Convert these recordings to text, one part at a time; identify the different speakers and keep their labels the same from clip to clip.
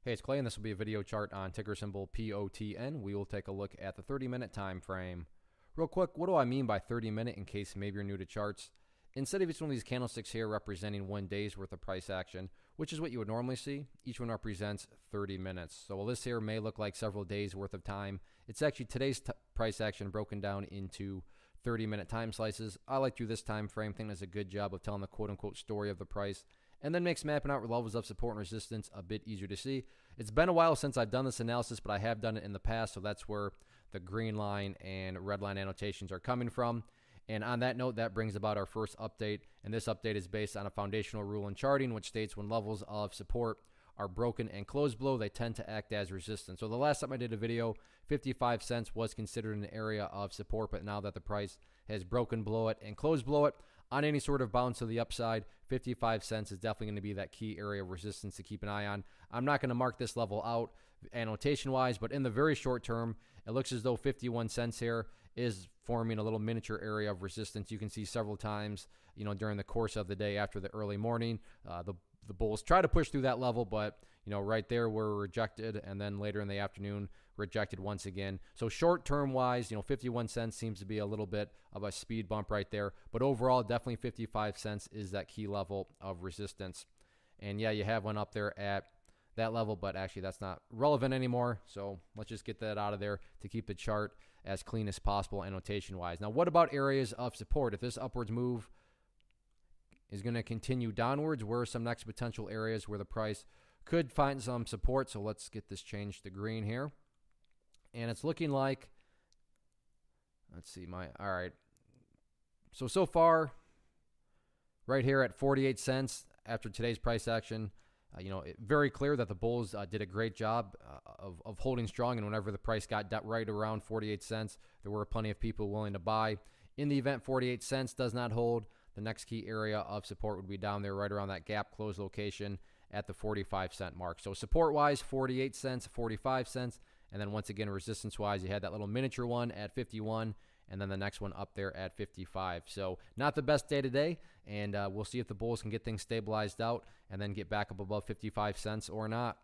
Speaker 1: Hey, it's Clay, and this will be a video chart on ticker symbol POTN. We will take a look at the 30-minute time frame. Real quick, what do I mean by 30-minute in case maybe you're new to charts? Instead of each one of these candlesticks here representing 1 day's worth of price action, which is what you would normally see, each one represents 30 minutes. So while this here may look like several days worth of time, it's actually today's price action broken down into 30-minute time slices. I like to do this time frame. I think that's a good job of telling the quote-unquote story of the price, and then makes mapping out levels of support and resistance a bit easier to see. It's been a while since I've done this analysis, but I have done it in the past, so that's where the green line and red line annotations are coming from. And on that note, that brings about our first update, and this update is based on a foundational rule in charting, which states when levels of support are broken and closed below, they tend to act as resistance. So the last time I did a video, 55 cents was considered an area of support, but now that the price has broken below it and closed below it, on any sort of bounce to the upside, 55 cents is definitely going to be that key area of resistance to keep an eye on. I'm not going to mark this level out annotation-wise, but in the very short term, it looks as though 51 cents here is forming a little miniature area of resistance. You can see several times, during the course of the day after the early morning, the bulls try to push through that level, but right there we're rejected, and then later in the afternoon rejected once again. So short term wise, 51 cents seems to be a little bit of a speed bump right there, but overall definitely 55 cents is that key level of resistance. And yeah, you have one up there at that level, but actually that's not relevant anymore, so let's just get that out of there to keep the chart as clean as possible annotation wise. Now, what about areas of support? If this upwards move is going to continue downwards, where are some next potential areas where the price could find some support? So let's get this changed to green here. And it's looking like, let's see, all right. So far, right here at 48 cents after today's price action, very clear that the bulls did a great job of holding strong. And whenever the price got right around 48 cents, there were plenty of people willing to buy. In the event 48 cents does not hold, the next key area of support would be down there right around that gap close location at the 45 cent mark. So support wise, 48 cents, 45 cents. And then once again, resistance wise, you had that little miniature one at 51, and then the next one up there at 55. So not the best day today, and we'll see if the bulls can get things stabilized out and then get back up above 55 cents or not.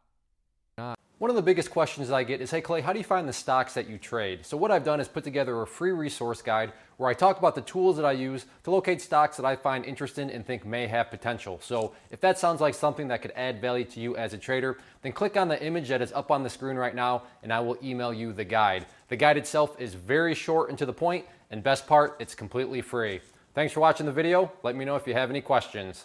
Speaker 1: One of the biggest questions I get is, hey Clay, how do you find the stocks that you trade? So what I've done is put together a free resource guide where I talk about the tools that I use to locate stocks that I find interesting and think may have potential. So if that sounds like something that could add value to you as a trader, then click on the image that is up on the screen right now and I will email you the guide. The guide itself is very short and to the point, and best part, it's completely free. Thanks for watching the video. Let me know if you have any questions.